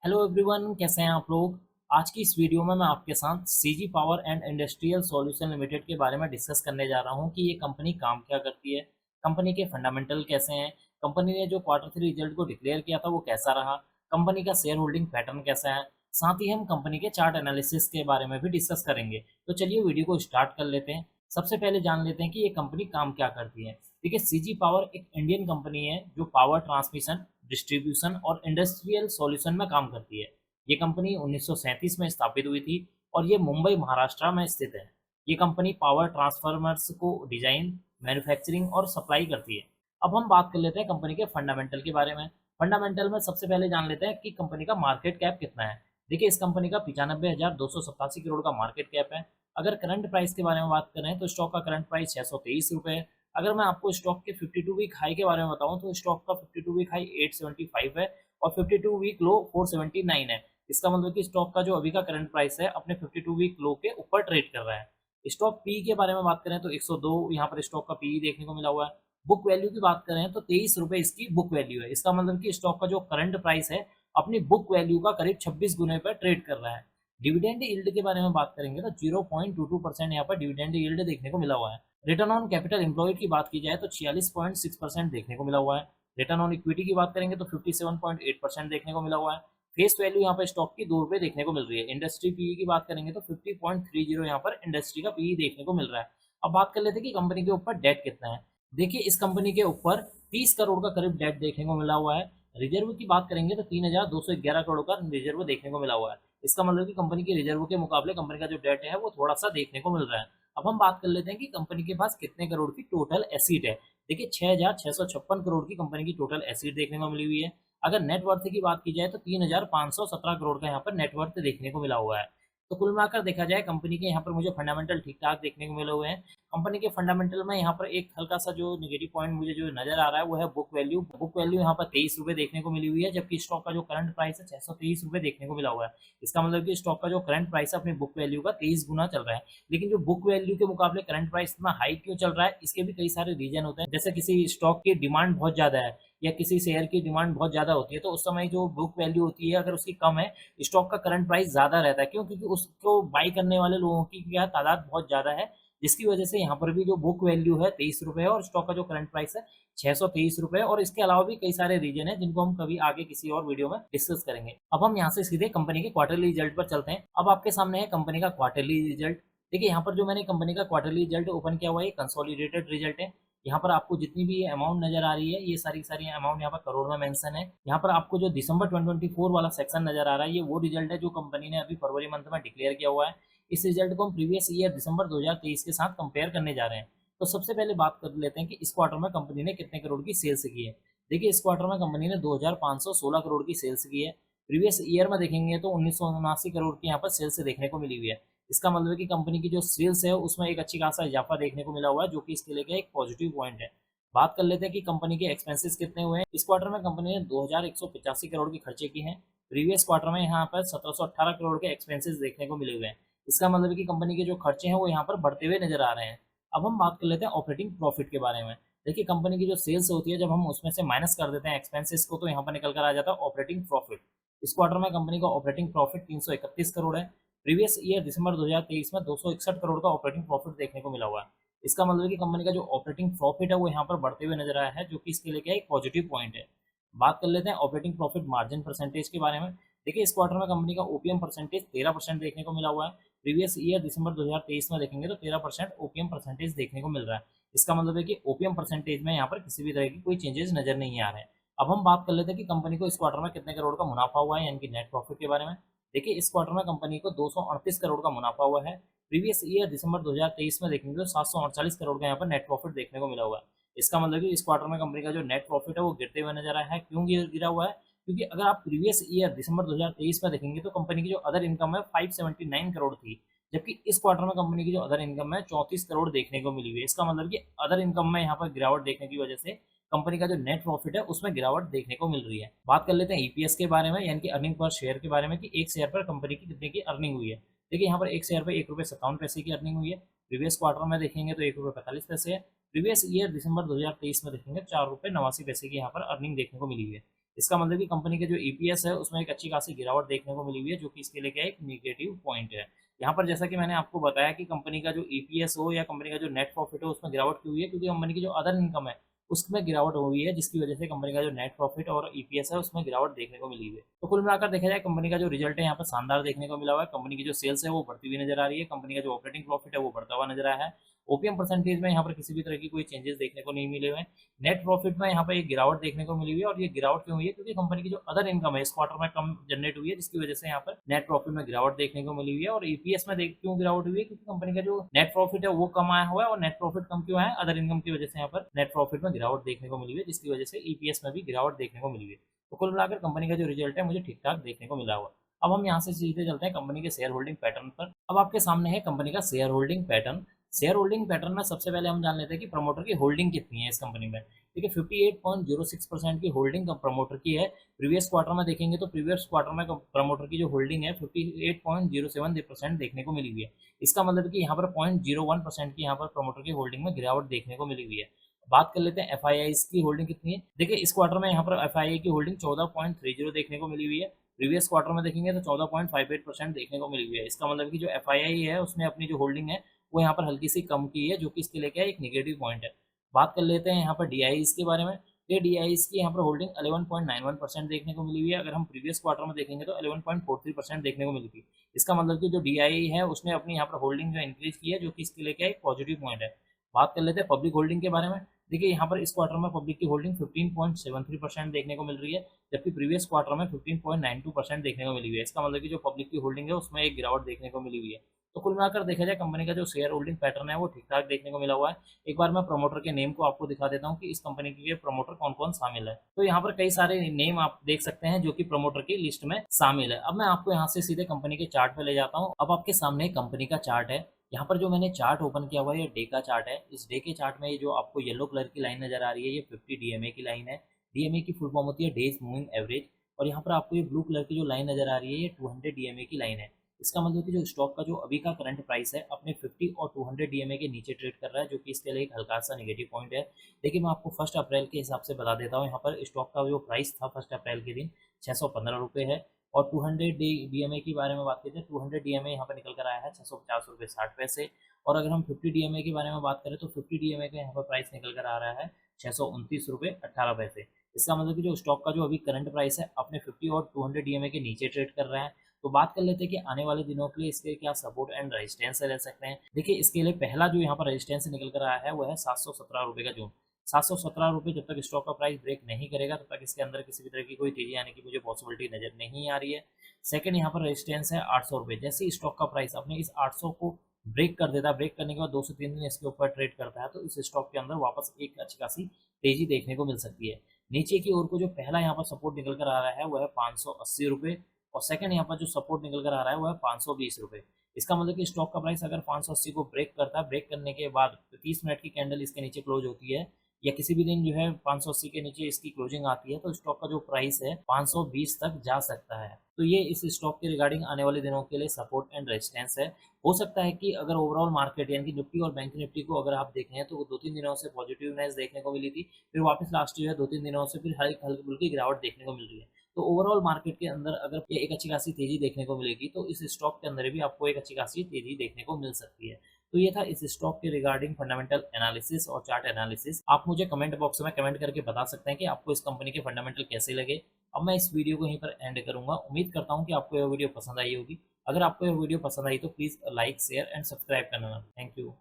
Hello everyone, कैसे हैं आप लोग। आज की इस वीडियो में मैं आपके साथ CG power and industrial solution limited के बारे में डिस्कस करने जा रहा हूं कि ये कंपनी काम क्या करती है, कंपनी के फंडामेंटल कैसे हैं, कंपनी ने जो क्वार्टर थ्री रिजल्ट को डिक्लेयर किया था वो कैसा रहा, कंपनी का शेयर होल्डिंग पैटर्न कैसा है। साथ ही हम कंपनी के चार्ट एनालिसिस के बारे में भी डिस्कस करेंगे। तो चलिए वीडियो को स्टार्ट कर लेते हैं। सबसे पहले जान लेते हैं कि ये कंपनी काम क्या करती है। देखिए, सीजी पावर एक इंडियन कंपनी है जो पावर ट्रांसमिशन, डिस्ट्रीब्यूशन और इंडस्ट्रियल सॉल्यूशन में काम करती है। ये कंपनी 1937 में स्थापित हुई थी और ये मुंबई महाराष्ट्र में स्थित है। ये कंपनी पावर ट्रांसफार्मर्स को डिजाइन, मैन्युफैक्चरिंग और सप्लाई करती है। अब हम बात कर लेते हैं कंपनी के फंडामेंटल के बारे में। फंडामेंटल में सबसे पहले जान लेते हैं कि कंपनी का मार्केट कैप कितना है। देखिए, इस कंपनी का 95,287 करोड़ का मार्केट कैप है। अगर करंट प्राइस के बारे में बात करें तो स्टॉक का करंट प्राइस 623 रुपये है। अगर मैं आपको स्टॉक के 52 वीक हाई के बारे में बताऊं तो स्टॉक का 52 वीक हाई 875 है और 52 वीक लो 479 है। इसका मतलब कि स्टॉक का जो अभी का करंट प्राइस है अपने 52 वीक लो के ऊपर ट्रेड कर रहा है। स्टॉक पी के बारे में बात करें तो 102 यहाँ पर स्टॉक का पी देखने को मिला हुआ है। बुक वैल्यू की बात करें तो 23 रुपये इसकी बुक वैल्यू है। इसका मतलब कि स्टॉक का जो करंट प्राइस है अपनी बुक वैल्यू का करीब 26 गुने पर ट्रेड कर रहा है। डिविडेंड यील्ड के बारे में बात करेंगे तो 0.22% यहाँ पर डिविडेंड यील्ड देखने को मिला हुआ है। रिटर्न ऑन कैपिटल एम्प्लॉयड की बात की जाए तो 46.6% देखने को मिला हुआ है। रिटर्न ऑन इक्विटी की बात करेंगे तो 57.8% देखने को मिला हुआ है। फेस वैल्यू यहाँ पर स्टॉक की 2 रुपये देखने को मिल रही है। इंडस्ट्री पीई की बात करेंगे तो 50.30 यहाँ पर इंडस्ट्री का पीई देखने को मिल रहा है। अब बात कर लेते हैं कि कंपनी के ऊपर डेट कितना है। देखिए, इस कंपनी के ऊपर 30 करोड़ का करीब डेट देखने को मिला हुआ है। रिजर्व की बात करेंगे तो 3,211 करोड़ का रिजर्व देखने को मिला हुआ है। इसका मतलब कि कंपनी के रिजर्व के मुकाबले कंपनी का जो डेट है वो थोड़ा सा देखने को मिल रहा है। अब हम बात कर लेते हैं कि कंपनी के पास कितने करोड़ की टोटल एसिड है। देखिए, 6,656 करोड़ की कंपनी की टोटल एसिड देखने को मिली हुई है। अगर नेट वर्थ की बात की जाए तो 3,517 करोड़ का यहाँ पर नेट वर्थ देखने को मिला हुआ है। तो कुल मिलाकर देखा जाए कंपनी के यहाँ पर मुझे फंडामेंटल ठीक ठाक देखने को मिले हुए हैं। कंपनी के फंडामेंटल में यहाँ पर एक हल्का सा जो नेगेटिव पॉइंट मुझे जो नजर आ रहा है वो है बुक वैल्यू। बुक वैल्यू यहाँ पर 23 रुपये देखने को मिली हुई है, जबकि स्टॉक का जो करंट प्राइस है 623 रुपये देखने को मिला हुआ है। इसका मतलब कि स्टॉक का जो करंट प्राइस है अपनी बुक वैल्यू का 23 गुना चल रहा है। लेकिन जो बुक वैल्यू के मुकाबले करंट प्राइस इतना हाई क्यों चल रहा है, इसके भी कई सारे रीजन होते हैं। जैसे किसी स्टॉक की डिमांड बहुत ज्यादा है या किसी शेयर की डिमांड बहुत ज्यादा होती है तो उस समय जो बुक वैल्यू होती है अगर उसकी कम है, स्टॉक का करंट प्राइस ज्यादा रहता है। क्यों? क्योंकि उसको बाई करने वाले लोगों की क्या तादाद बहुत ज्यादा है, जिसकी वजह से यहाँ पर भी जो बुक वैल्यू है 23 रुपये है और स्टॉक का जो करंट प्राइस है 623 रुपये। और इसके अलावा भी कई सारे रीजन है जिनको हम कभी आगे किसी और वीडियो में डिस्कस करेंगे। अब हम यहाँ से सीधे कंपनी के क्वार्टरली रिजल्ट पर चलते हैं। अब आपके सामने है कंपनी का क्वार्टरली रिजल्ट। देखिए, यहाँ पर जो मैंने कंपनी का क्वार्टरली रिजल्ट ओपन किया हुआ है कंसोलिडेटेड रिजल्ट है। यहाँ पर आपको जितनी भी अमाउंट नजर आ रही है ये सारी सारी अमाउंट यहाँ पर करोड़ में मेंशन है। यहाँ पर आपको जो दिसंबर 2024 वाला सेक्शन नजर आ रहा है ये वो रिजल्ट है जो कंपनी ने अभी फरवरी मंथ में डिक्लेयर किया हुआ है। इस रिजल्ट को हम प्रीवियस ईयर दिसंबर 2023 के साथ कंपेयर करने जा रहे हैं। तो सबसे पहले बात कर लेते हैं कि इस क्वार्टर में कंपनी ने कितने करोड़ की सेल्स की है। देखिए, इस क्वार्टर में कंपनी ने 2,516 करोड़ की सेल्स की है। प्रीवियस ईयर में देखेंगे तो 1979 करोड़ की यहाँ पर सेल्स देखने को मिली हुई है। इसका मतलब है कि कंपनी की जो सेल्स है उसमें एक अच्छी खासा इजाफा देखने को मिला हुआ है, जो कि इसके लिए एक पॉजिटिव पॉइंट है। बात कर लेते हैं कि कंपनी के एक्सपेंसेस कितने हुए हैं। इस क्वार्टर में कंपनी ने 2,185 करोड़ की खर्चे की हैं। प्रीवियस क्वार्टर में यहाँ पर 1,718 करोड़ के एक्सपेंसेस देखने को मिले हुए हैं। इसका मतलब है कि कंपनी के जो खर्चे हैं वो यहाँ पर बढ़ते हुए नजर आ रहे हैं। अब हम बात कर लेते हैं ऑपरेटिंग प्रॉफिट के बारे में। देखिए, कंपनी की जो सेल्स होती है जब हम उसमें से माइनस कर देते हैं एक्सपेंसेस को तो यहाँ पर निकल कर आ जाता है ऑपरेटिंग प्रॉफिट। इस क्वार्टर में कंपनी का ऑपरेटिंग प्रॉफिट 331 करोड़ है। प्रीवियस ईयर दिसंबर 2023 में 261 करोड़ का ऑपरेटिंग प्रॉफिट देखने को मिला हुआ है। इसका मतलब है कि कंपनी का जो ऑपरेटिंग प्रॉफिट है वो यहाँ पर बढ़ते हुए नजर आया है, जो कि इसके लिए क्या एक पॉजिटिव पॉइंट है। बात कर लेते हैं ऑपरेटिंग प्रॉफिट मार्जिन परसेंटेज के बारे में। देखिए, इस क्वार्टर में कंपनी का ओपीएम परसेंटेज 13% देखने को मिला हुआ है। प्रीवियस ईयर दिसंबर 2023 में देखेंगे तो 13% ओपीएम परसेंटेज देखने को मिल रहा है। इसका मतलब है कि ओपीएम परसेंटेज में यहाँ पर किसी भी तरह की कोई चेंजेस नजर नहीं आ रहे हैं। अब हम बात कर लेते हैं कि कंपनी को इस क्वार्टर में कितने करोड़ का मुनाफा हुआ है, यानी कि नेट प्रॉफिट के बारे में। देखिए, इस क्वार्टर में कंपनी को 238 करोड़ का मुनाफा हुआ है। प्रीवियस ईयर दिसंबर 2023 में देखेंगे तो 748 करोड़ का यहाँ पर नेट प्रॉफिट देखने को मिला हुआ है। इसका मतलब कि इस क्वार्टर में कंपनी का जो नेट प्रॉफिट है वो गिरते हुए नजर आया है। क्यों गिरा हुआ है? क्योंकि अगर आप प्रीवियस ईयर दिसंबर 2023 में देखेंगे तो कंपनी की जो अदर इनकम है 579 करोड़ थी, जबकि इस क्वार्टर में कंपनी की जो अदर इनकम है 34 करोड़ देखने को मिली हुई है। इसका मतलब कि अदर इनकम में यहाँ पर गिरावट देखने की वजह से कंपनी का जो नेट प्रॉफिट है उसमें गिरावट देखने को मिल रही है। बात कर लेते हैं ईपीएस के बारे में, यानी कि अर्निंग पर शेयर के बारे में, कि एक शेयर पर कंपनी की कितने की अर्निंग हुई है। देखिए, यहाँ पर एक शेयर पर 1 रुपये 57 पैसे की अर्निंग हुई है। प्रीवियस क्वार्टर में देखेंगे तो 1 रुपये 45 पैसे है। प्रीवियस ईयर दिसंबर 2023 में देखेंगे 4 रुपये 89 पैसे की यहाँ पर अर्निंग देखने को मिली हुई है। इसका मतलब कि कंपनी के जो ईपीएस है उसमें एक अच्छी खासी गिरावट देखने को मिली हुई है, जो कि इसके लिए क्या है, एक नेगेटिव पॉइंट है। यहाँ पर जैसा कि मैंने आपको बताया कि कंपनी का जो ईपीएस हो या कंपनी का जो नेट प्रॉफिट हो उसमें गिरावट क्यों हुई है, क्योंकि कंपनी की जो अदर इनकम है उसमें गिरावट हुई है, जिसकी वजह से कंपनी का जो नेट प्रॉफिट और ईपीएस है उसमें गिरावट देखने को मिली हुई है। तो कुल मिलाकर देखा जाए कंपनी का जो रिजल्ट है यहाँ पर शानदार देखने को मिला हुआ है। कंपनी की जो सेल्स है वो बढ़ती हुई नजर आ रही है, कंपनी का जो ऑपरेटिंग प्रॉफिट है वो बढ़ता हुआ नजर आया है। ओपीएम परसेंटेज में यहाँ पर किसी भी तरह की कोई चेंजेस देखने को नहीं मिले हुए हैं। नेट प्रॉफिट में यहाँ पर एक गिरावट देखने को मिली हुई है, और ये गिरावट क्यों हुई है, क्योंकि कंपनी की जो अदर इनकम है इस क्वार्टर में कम जनरेट हुई है, जिसकी वजह से यहाँ पर नेट प्रॉफिट में गिरावट देखने को मिली हुई है। और ईपीएस में देख क्यों गिरावट हुई है, क्योंकि कंपनी का जो नेट प्रॉफिट है वो कम आया हुआ है, और नेट प्रॉफिट कम क्यों आया है, अदर इनकम की वजह से यहाँ पर नेट प्रॉफिट में गिरावट देखने को मिली हुई है, जिसकी वजह से ईपीएस में भी गिरावट देखने को मिली हुई है। तो कुल मिलाकर कंपनी का जो रिजल्ट है मुझे ठीक ठाक देखने को मिला हुआ। अब हम यहाँ से सीधे चलते हैं कंपनी के शेयर होल्डिंग पैटर्न पर। अब आपके सामने है कंपनी का share holding pattern. Share holding pattern में सबसे पहले हम जान लेते हैं कि प्रमोटर की होल्डिंग कितनी है इस कंपनी में। देखिए 58.06% की होल्डिंग प्रमोटर की है। प्रीवियस क्वार्टर में देखेंगे तो प्रीवियस क्वार्टर में प्रमोटर की जो होल्डिंग है 58.07% देखने को मिली हुई है। इसका मतलब कि यहाँ पर 0.01% की यहाँ पर प्रमोटर की होल्डिंग में गिरावट देखने को मिली हुई है। बात कर लेते हैं एफ की होल्डिंग कितनी है। देखिए इस क्वार्टर में यहाँ पर एफ की होल्डिंग 14.30 देखने को मिली हुई है। प्रीवियस क्वार्टर में देखेंगे तो 14.58% देखने को मिली हुई है। इसका मतलब कि जो एफ है उसने अपनी जो होल्डिंग है वो यहाँ पर हल्की सी कम की है, जो कि इसके लिए क्या है, एक नेगेटिव पॉइंट है। बात कर लेते हैं यहाँ पर डीआईज के बारे में। ये डीआईज की यहाँ पर होल्डिंग 11.91% देखने को मिली हुई है। अगर हम प्रीवियस क्वार्टर में देखेंगे तो 11.43% देखने को मिली थी। इसका मतलब कि जो डीआई है उसने अपनी यहाँ पर होल्डिंग जो इंक्रीज की है, जो कि इसके लिए क्या है, एक पॉजिटिव पॉइंट है। बात कर लेते हैं पब्लिक होल्डिंग के बारे में। देखिए यहाँ पर इस क्वार्टर में पब्लिक की होल्डिंग 15.73% देखने को मिल रही है, जबकि प्रीवियस क्वार्टर में 15.92% देखने को मिली हुई है। इसका मतलब कि जो पब्लिक की होल्डिंग है उसमें एक गिरावट देखने को मिली हुई है। तो कुल मिलाकर देखा जाए कंपनी का जो शेयर होल्डिंग पैटर्न है वो ठीक ठाक देखने को मिला हुआ है। एक बार मैं प्रमोटर के नेम को आपको दिखा देता हूँ कि इस कंपनी के प्रमोटर कौन कौन शामिल है। तो यहाँ पर कई सारे नेम आप देख सकते हैं जो कि प्रमोटर की लिस्ट में शामिल है। अब मैं आपको यहाँ से सीधे कंपनी के चार्ट पे ले जाता हूँ। अब आपके सामने कंपनी का चार्ट है। यहाँ पर जो मैंने चार्ट ओपन किया हुआ है ये डे का चार्ट है। इस डे के चार्ट में ये जो आपको येलो कलर की लाइन नजर आ रही है ये 50 डीएमए की लाइन है। डीएमए की फुल फॉर्म होती है डेज मूविंग एवरेज। और यहाँ पर आपको ये ब्लू कलर की जो लाइन नजर आ रही है ये 200 डीएमए की लाइन है। इसका मतलब कि जो स्टॉक का जो अभी का करंट प्राइस है अपने 50 और 200 डीएमए के नीचे ट्रेड कर रहा है, जो कि इसके लिए एक हल्का सा नेगेटिव पॉइंट है। देखिए मैं आपको 1 अप्रैल के हिसाब से बता देता हूँ। यहाँ पर स्टॉक का जो प्राइस था 1 अप्रैल के दिन 615 रुपये है। और 200 डीएमए की बारे में बात करते हैं, 200 डीएमए यहाँ पर निकल कर आया है 650 रुपये 60 पैसे। और अगर हम 50 डीएमए के बारे में बात करें तो 50 डीएमए का यहाँ पर प्राइस निकल कर आ रहा है 629 रुपये 18 पैसे। इसका मतलब कि जो स्टॉक का जो अभी करंट प्राइस है अपने 50 और 200 डीएमए के नीचे ट्रेड कर रहा है। तो बात कर लेते हैं कि आने वाले दिनों के लिए इसके क्या सपोर्ट एंड रेजिस्टेंस रह सकते हैं। देखिए इसके लिए पहला जो यहाँ पर रेजिस्टेंस निकल कर आया है वो है 717 रुपये का जोन। 717 रुपये जब तक स्टॉक का प्राइस ब्रेक नहीं करेगा तब तक इसके अंदर किसी भी तरह की कोई तेजी आने की मुझे पॉसिबिलिटी नजर नहीं आ रही है। सेकंड यहाँ पर रेजिस्टेंस है 800 रुपये। जैसे ही स्टॉक का प्राइस अपने इस 800 को ब्रेक कर देता है, ब्रेक करने के बाद 2 से 3 दिन इसके ऊपर ट्रेड करता है, तो इस स्टॉक के अंदर वापस एक अच्छी खासी तेजी देखने को मिल सकती है। नीचे की ओर को जो पहला यहाँ पर सपोर्ट निकल कर आ रहा है वो है 580 रुपये। और सेकंड यहाँ पर जो सपोर्ट निकल कर आ रहा है वो है 520 रुपये। इसका मतलब कि स्टॉक का प्राइस अगर 580 को ब्रेक करता है, ब्रेक करने के बाद 30 मिनट की कैंडल इसके नीचे क्लोज होती है, या किसी भी दिन जो है 580 के नीचे इसकी क्लोजिंग आती है, तो स्टॉक का जो प्राइस है 520 तक जा सकता है। तो ये इस स्टॉक के रिगार्डिंग आने वाले दिनों के लिए सपोर्ट एंड रेजिस्टेंस है। हो सकता है कि अगर ओवरऑल मार्केट यानी कि निफ्टी और बैंक निफ्टी को अगर आप देखें तो 2-3 दिनों से पॉजिटिवनेस देखने को मिली थी, फिर वापस लास्ट जो है 2-3 दिनों से फिर हल्की हल्की फुल्की गिरावट देखने को मिल रही है। तो ओवरऑल मार्केट के अंदर अगर ये एक अच्छी खासी तेजी देखने को मिलेगी तो इस स्टॉक के अंदर भी आपको एक अच्छी खासी तेजी देखने को मिल सकती है। तो ये था इस स्टॉक के रिगार्डिंग फंडामेंटल एनालिसिस और चार्ट एनालिसिस। आप मुझे कमेंट बॉक्स में कमेंट करके बता सकते हैं कि आपको इस कंपनी के फंडामेंटल कैसे लगे। अब मैं इस वीडियो को यहीं पर एंड करूंगा। उम्मीद करता हूं कि आपको यह वीडियो पसंद आई होगी। अगर आपको यह वीडियो पसंद आई तो please like share and subscribe करना। Thank you.